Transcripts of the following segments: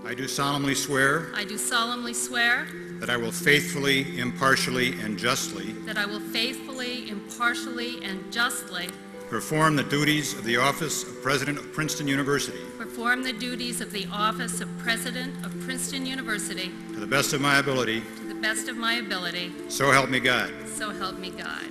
I do solemnly swear I do solemnly swear that I will faithfully, impartially, and justly that I will faithfully, impartially, and justly perform the duties of the office of President of Princeton University perform the duties of the office of President of Princeton University to the best of my ability, to the best of my ability, so help me God. so help me God.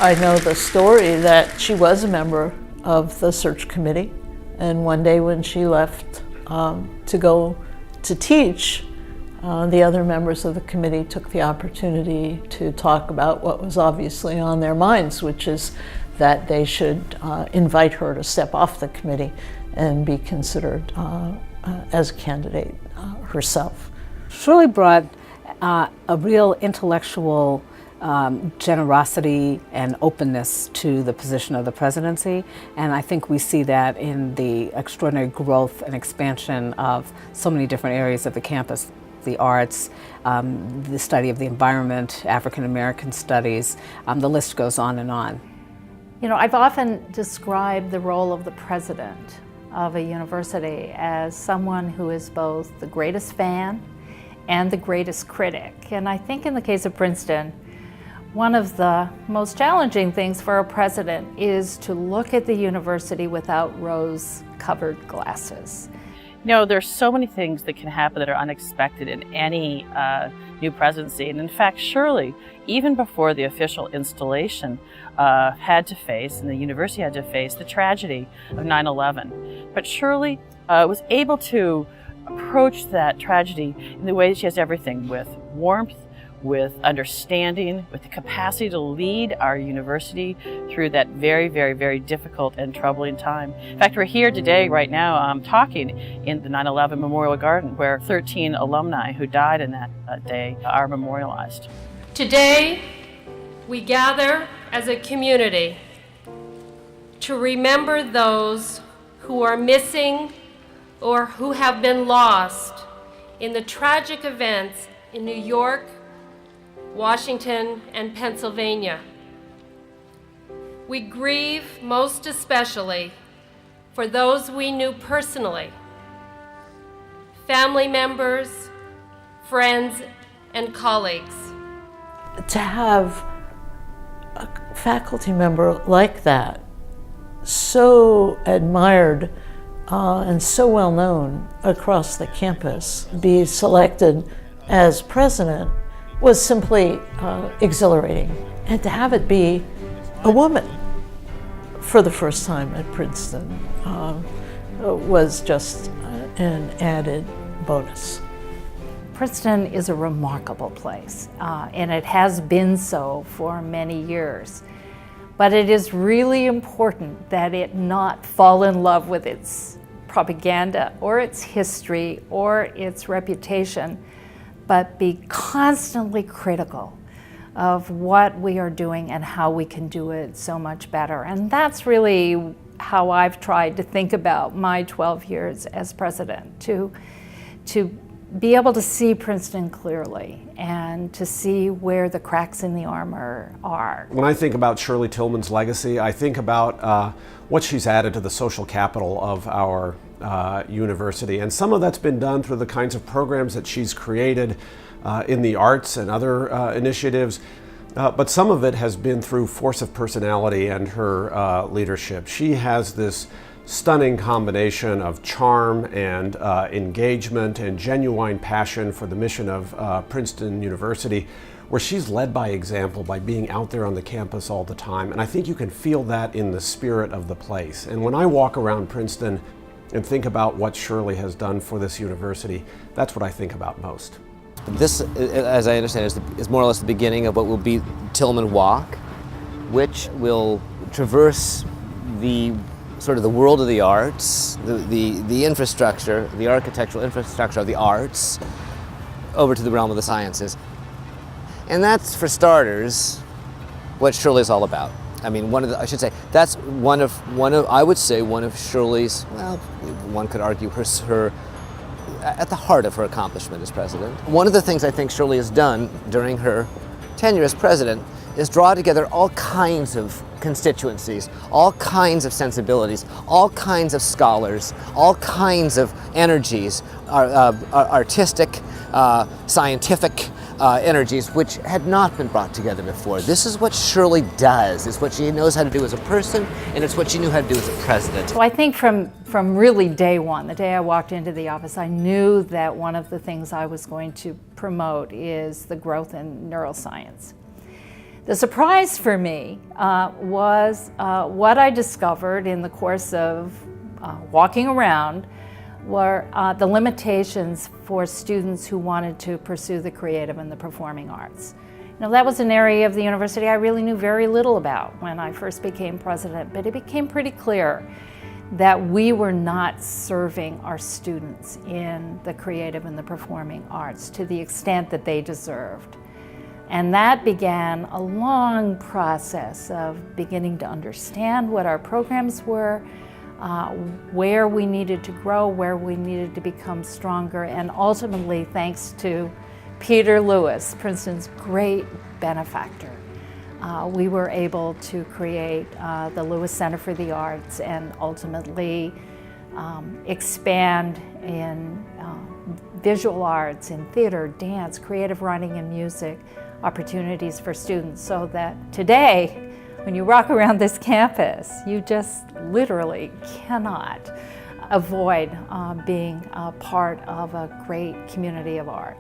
I know the story that she was a member of the search committee, and one day when she left to go to teach, the other members of the committee took the opportunity to talk about what was obviously on their minds, which is that they should invite her to step off the committee and be considered as a candidate herself. Shirley brought a real intellectual generosity and openness to the position of the presidency, and I think we see that in the extraordinary growth and expansion of so many different areas of the campus. The arts, the study of the environment, African American studies, the list goes on and on. You know, I've often described the role of the president of a university as someone who is both the greatest fan and the greatest critic. And I think in the case of Princeton, one of the most challenging things for a president is to look at the university without rose-covered glasses. You know, there's so many things that can happen that are unexpected in any new presidency. And in fact, Shirley, even before the official installation, had to face, and the university had to face, the tragedy of 9/11. But Shirley was able to approach that tragedy in the way that she has everything, with warmth, with understanding, with the capacity to lead our university through that very, very, very difficult and troubling time. In fact, we're here today, right now, talking in the 9/11 Memorial Garden, where 13 alumni who died in that day are memorialized. Today, we gather as a community to remember those who are missing or who have been lost in the tragic events in New York, Washington, and Pennsylvania. We grieve most especially for those we knew personally, family members, friends, and colleagues. To have a faculty member like that, so admired and so well known across the campus, be selected as president was simply exhilarating. And to have it be a woman for the first time at Princeton was just an added bonus. Princeton is a remarkable place, and it has been so for many years. But it is really important that it not fall in love with its propaganda or its history or its reputation, but be constantly critical of what we are doing and how we can do it so much better. And that's really how I've tried to think about my 12 years as president, to be able to see Princeton clearly and to see where the cracks in the armor are. When I think about Shirley Tilghman's legacy, I think about what she's added to the social capital of our university. And some of that's been done through the kinds of programs that she's created in the arts and other initiatives. But some of it has been through force of personality and her leadership. She has this stunning combination of charm and engagement and genuine passion for the mission of Princeton University, where she's led by example by being out there on the campus all the time. And I think you can feel that in the spirit of the place. And when I walk around Princeton and think about what Shirley has done for this university, that's what I think about most. This, as I understand, is more or less the beginning of what will be Tilghman Walk, which will traverse the sort of the world of the arts, the infrastructure, the architectural infrastructure of the arts, over to the realm of the sciences. And that's, for starters, what Shirley's all about. I mean, that's one of Shirley's, well, one could argue her at the heart of her accomplishment as president. One of the things I think Shirley has done during her tenure as president is draw together all kinds of constituencies, all kinds of sensibilities, all kinds of scholars, all kinds of energies, artistic, scientific energies, which had not been brought together before. This is what Shirley does. It's what she knows how to do as a person, and it's what she knew how to do as a president. So I think from really day one, the day I walked into the office, I knew that one of the things I was going to promote is the growth in neuroscience. The surprise for me was what I discovered in the course of walking around were the limitations for students who wanted to pursue the creative and the performing arts. Now, that was an area of the university I really knew very little about when I first became president, but it became pretty clear that we were not serving our students in the creative and the performing arts to the extent that they deserved. And that began a long process of beginning to understand what our programs were, where we needed to grow, where we needed to become stronger, and ultimately, thanks to Peter Lewis, Princeton's great benefactor, we were able to create the Lewis Center for the Arts and ultimately expand in visual arts, in theater, dance, creative writing, and music opportunities for students, so that today, when you walk around this campus, you just literally cannot avoid being a part of a great community of art.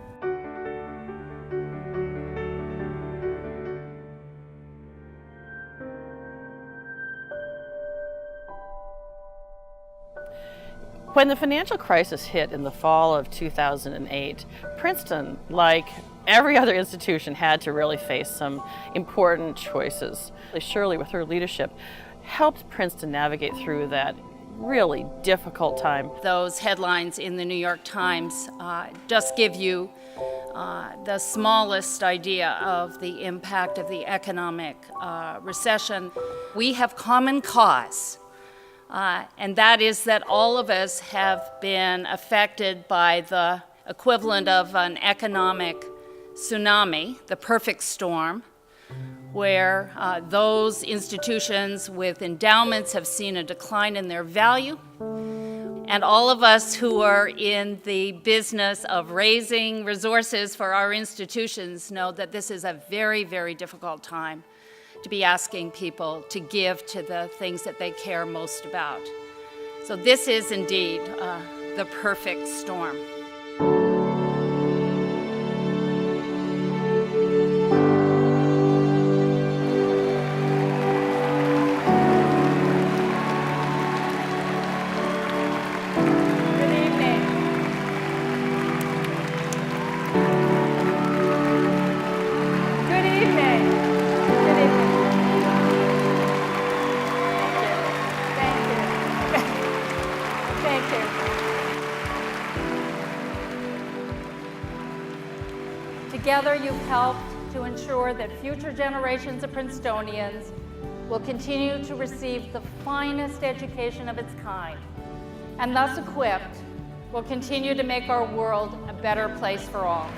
When the financial crisis hit in the fall of 2008, Princeton, like every other institution, had to really face some important choices. Shirley, with her leadership, helped Princeton navigate through that really difficult time. Those headlines in the New York Times just give you the smallest idea of the impact of the economic recession. We have common cause. And that is that all of us have been affected by the equivalent of an economic tsunami, the perfect storm, where those institutions with endowments have seen a decline in their value. And all of us who are in the business of raising resources for our institutions know that this is a very, very difficult time to be asking people to give to the things that they care most about. So this is indeed the perfect storm. Together, you've helped to ensure that future generations of Princetonians will continue to receive the finest education of its kind, and thus equipped, will continue to make our world a better place for all.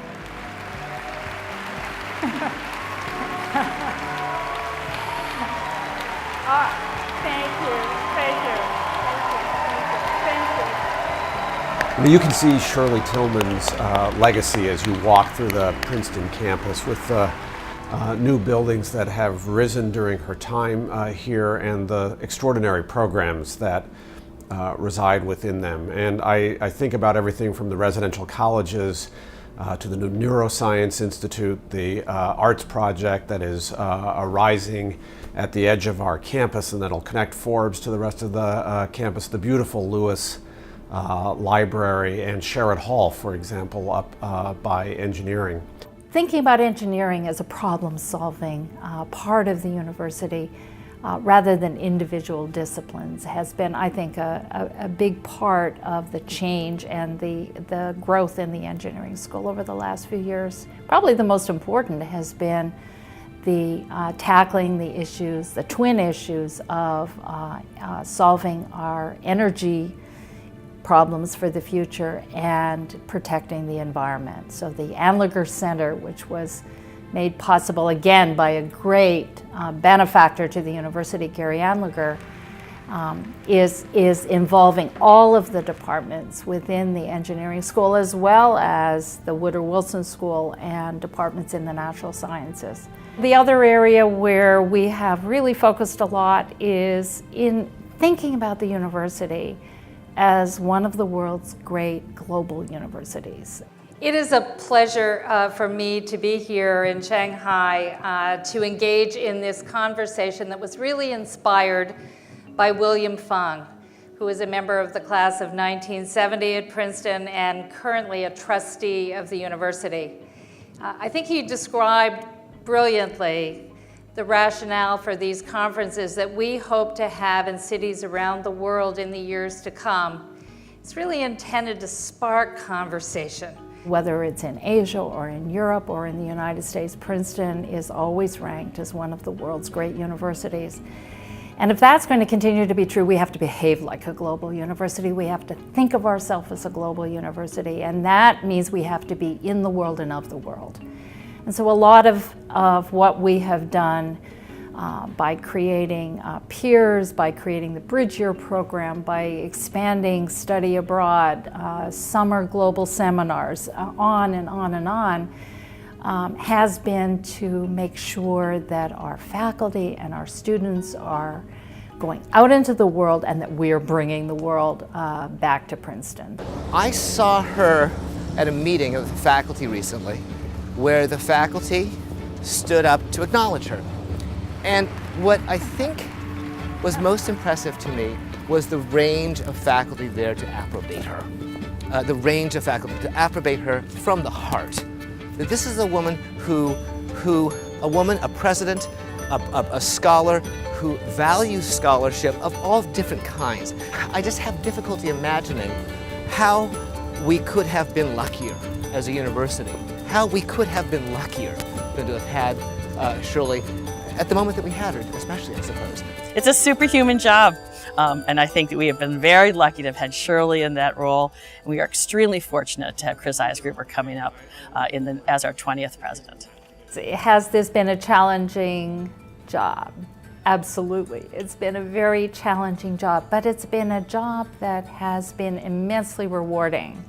You can see Shirley Tilghman's legacy as you walk through the Princeton campus with the new buildings that have risen during her time here and the extraordinary programs that reside within them. And I think about everything from the residential colleges to the new Neuroscience Institute, the arts project that is arising at the edge of our campus and that'll connect Forbes to the rest of the campus, the beautiful Lewis Library, and Sherrod Hall, for example, up by engineering. Thinking about engineering as a problem-solving part of the university rather than individual disciplines has been, I think, a big part of the change and the growth in the engineering school over the last few years. Probably the most important has been the tackling the issues, the twin issues of solving our energy problems for the future and protecting the environment. So the Anliger Center, which was made possible again by a great benefactor to the university, Gary Anliger, is involving all of the departments within the engineering school, as well as the Woodrow Wilson School and departments in the natural sciences. The other area where we have really focused a lot is in thinking about the university as one of the world's great global universities. It is a pleasure for me to be here in Shanghai to engage in this conversation that was really inspired by William Fung, who is a member of the class of 1970 at Princeton and currently a trustee of the university. I think he described brilliantly the rationale for these conferences that we hope to have in cities around the world in the years to come. It's really intended to spark conversation. Whether it's in Asia or in Europe or in the United States, Princeton is always ranked as one of the world's great universities. And if that's going to continue to be true, we have to behave like a global university. We have to think of ourselves as a global university, and that means we have to be in the world and of the world. And so a lot of what we have done by creating peers, by creating the Bridge Year program, by expanding study abroad, summer global seminars, on and on and on, has been to make sure that our faculty and our students are going out into the world and that we're bringing the world back to Princeton. I saw her at a meeting of the faculty recently where the faculty stood up to acknowledge her. And what I think was most impressive to me was the range of faculty there to approbate her. The range of faculty to approbate her from the heart. That this is a woman a president, a scholar who values scholarship of all different kinds. I just have difficulty imagining how we could have been luckier as a university, how we could have been luckier than to have had Shirley at the moment that we had her, especially, I suppose. It's a superhuman job, and I think that we have been very lucky to have had Shirley in that role, and we are extremely fortunate to have Chris Eisgruber coming up as our 20th president. Has this been a challenging job? Absolutely. It's been a very challenging job, but it's been a job that has been immensely rewarding.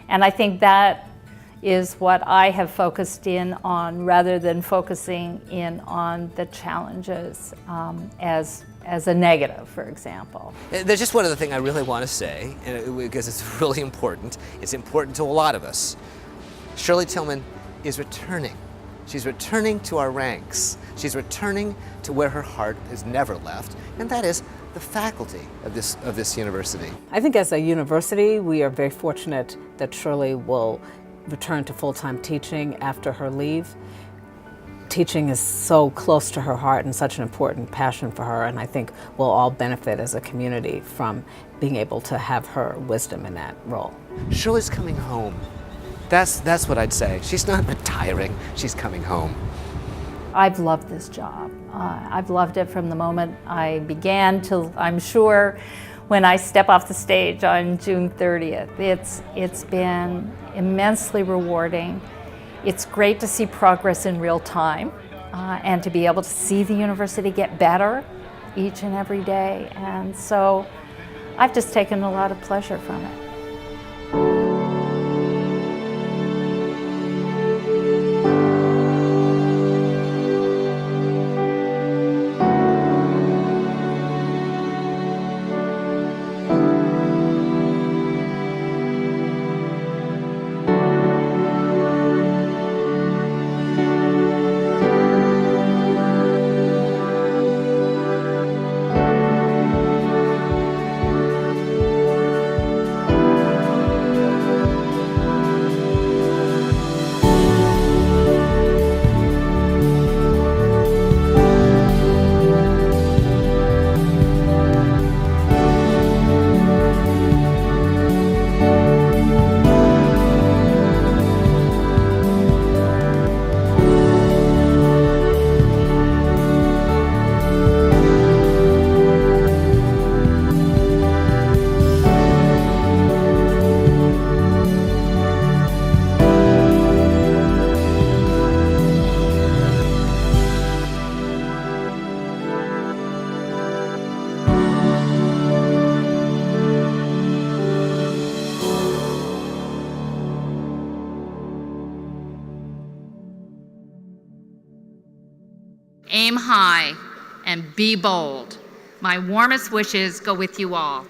And I think that is what I have focused in on rather than focusing in on the challenges as a negative, for example. There's just one other thing I really want to say, because it's really important. It's important to a lot of us. Shirley Tilghman is returning. She's returning to our ranks. She's returning to where her heart has never left, and that is the faculty of this university. I think as a university, we are very fortunate that Shirley will return to full-time teaching after her leave. Teaching is so close to her heart and such an important passion for her, and I think we'll all benefit as a community from being able to have her wisdom in that role. Shirley's coming home. That's what I'd say. She's not retiring, she's coming home. I've loved this job. I've loved it from the moment I began till, I'm sure, when I step off the stage on June 30th. It's been immensely rewarding. It's great to see progress in real time and to be able to see the university get better each and every day. And so I've just taken a lot of pleasure from it. aim high, and be bold. My warmest wishes go with you all.